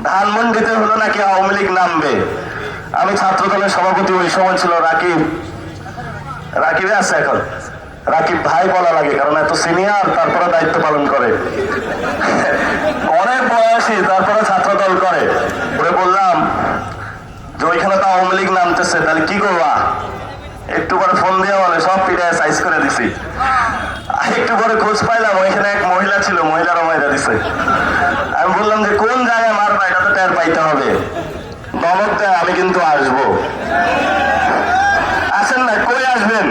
ধানমন্ডিতে হলো নাকি আওয়ামী লীগ নামবে। আমি ছাত্র দলের সভাপতি, ওই সময় ছিল রাকিব। রাকিবে আছে এখন, রাকিব ভাই বলা লাগে কারণ এত সিনিয়র, তারপরে দায়িত্ব পালন করে। অনেক বয়সী, তারপরে ছাত্র দল করে। ওরে বললাম যে ওইখানে তো আওয়ামী লীগ নামতেছে, তাহলে কি করবা? একটু পরে ফোন দিয়ে বলে সব পিঠায় সাইজ করে দিছি। একটু পরে খোঁজ পাইলাম ওইখানে এক মহিলা ছিল, মহিলারও মাইরা দিছে। আমি বললাম যে কোন জায়গায় মারবা, এটা তো টের পাইতে হবে। ধমক দেয়, আমি কিন্তু আসবো। আসেন না, কই আসবেন?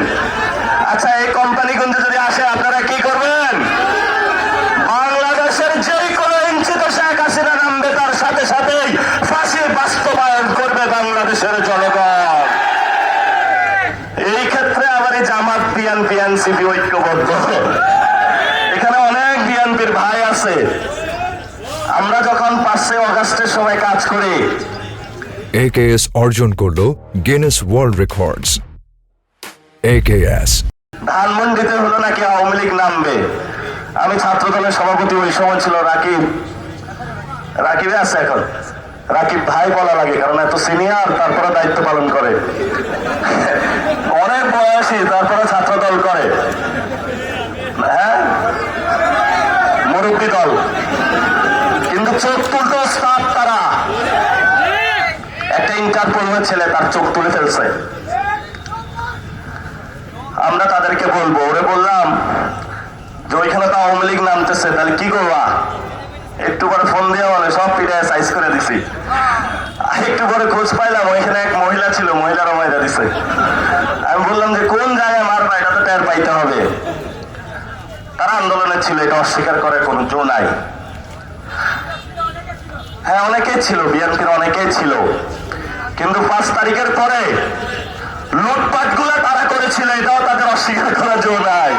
আচ্ছা, এই কোম্পানিগঞ্জে যদি আসে আপনারা কি করবেন? বাংলাদেশের যেই কোনো ইঞ্চিতে শেখ হাসিনা নামবে, তার সাথে সাথেই ফাঁসি বাস্তবায়ন করবে বাংলাদেশের জনগণ। এই ক্ষেত্রে আবার এই জামাত, বিএনপি, এনসিপি ঐক্যবদ্ধ। এখানে অনেক বিএনপির ভাই আছে। আমরা যখন 5 আগস্টের সময় কাজ করি, AKS অর্জন করলো গিনেস ওয়ার্ল্ড রেকর্ডস। AKS ধানমন্ডিতে হলো নাকি আওয়ামী লীগ নামবে। আমি ছাত্র দলের সভাপতি, ওই সময় ছিল রাকিব। রাকিবে আছে এখন, রাকিব ভাই বলা লাগে কারণ এত সিনিয়র, তারপরে দায়িত্ব পালন করে। অনেক বয়সী, তারপরে ছাত্র দল করে। হ্যাঁ, মুরব্বী দল, কিন্তু চোখ তুলতে স্টাফ তারা। একটা ইন্টারপোলের ছেলে তার চোখ তুলে ফেলছে। আমরা তাদেরকে বলবো, ওরে বললাম যে ওইখানে তো আওয়ামী লীগ নামতেছে, তাহলে কি করবা? একটু পরে ফোন দিয়ে বলে সব পিঠায় সাইজ করে দিছি। একটু পরে খোঁজ পাইলাম ওইখানে এক মহিলা ছিল, মহিলারও মাইরা দিছে। আমি বললাম যে কোন জায়গায় মারবা, এটা তো টের পাইতে হবে। তারা আন্দোলনে ছিল, এটা অস্বীকার করার কোনো জো নাই। হ্যাঁ, অনেকেই ছিল, বিএনপির অনেকেই ছিল, কিন্তু 5 তারিখের পরে লুটপাট গুলা তারা করেছিল, এটাও তাদের অস্বীকার করার জো নাই।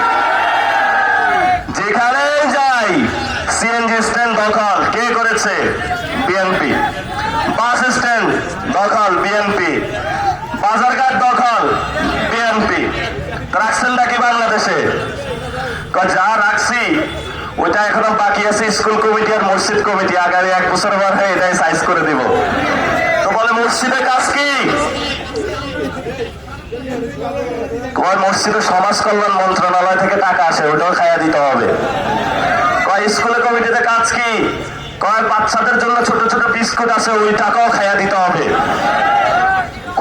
যেখানে যাই সিএনজি স্ট্যান্ড দখল কে করেছে? বিএনপি। বাস স্ট্যান্ড দখল বিএনপি। বাজারঘাট দখল বিএনপি। রাখছেনটা কি বাংলাদেশে? যা রাখছি ওইটা এখনো বাকি আছে স্কুল কমিটি আর মসজিদ কমিটি, আগামী 1 বছর পর হয়ে এটাই সাইজ করে দিব। তো বলে মসজিদের কাজ কি? মসজিদের সমাজ কল্যাণ মন্ত্রণালয় থেকে টাকা আসে, ওটাও খাইয়া দিতে হবে। স্কুলের কমিটিতে কাজ কি? বাচ্চাদের জন্য ছোট ছোট বিস্কুট আছে, ওই টাকাও খাইয়া দিতে হবে।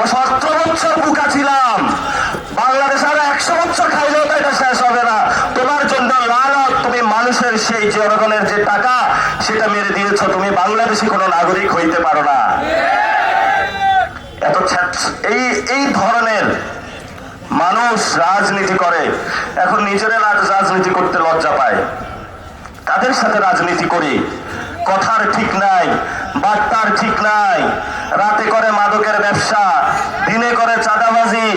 17 বছর বুকা ছিলাম, বাংলাদেশ আর 100 বছর খাইলেও তো এটা শেষ হবে না। তোমার জন্য লালত, তুমি মানুষের সেই জনগণের যে টাকা সেটা মেরে দিয়েছ, তুমি বাংলাদেশি কোনো নাগরিক হইতে পারো না। এত এই ধরনের মানুষ রাজনীতি করে, এখন নিজেরা রাজনীতি করতে লজ্জা পায়। তাদের সাথে রাজনীতি করি, কথার ঠিক নাই, বার্তার ঠিক নাই। রাতে করে মাদকের ব্যবসা, দিনে করে চাঁদাবাজি।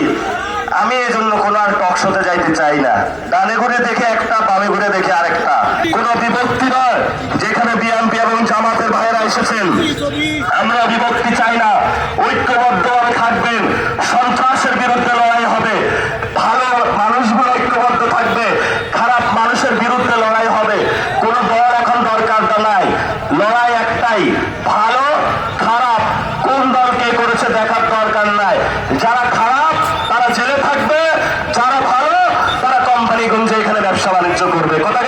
আমি এই জন্য কোনো আর টক শোতে যাইতে চাই না। ডানে ঘুরে দেখে একটা, বামে ঘুরে দেখে আরেকটা। কোনো বিভক্তি নয়। যেখানে বিএনপি এবং জামাতের ভাইয়েরা এসেছেন, আমরা বিভক্তি চাই না, ঐক্যবদ্ধভাবে থাকবেন। সন্ত্রাসের বিরুদ্ধে লড়াই হবে, ভালো মানুষগুলো ঐক্যবদ্ধ থাকবে, খারাপ মানুষের বিরুদ্ধে লড়াই হবে। কোনো দল এখন দরকার নাই, লড়াই একটাই, ভালো খারাপ কোন দল কে করেছে দেখার দরকার নাই। যারা খারাপ তারা জেলে থাকবে, যারা ভালো তারা কোম্পানিগঞ্জে এখানে ব্যবসা বাণিজ্য করবে। কথা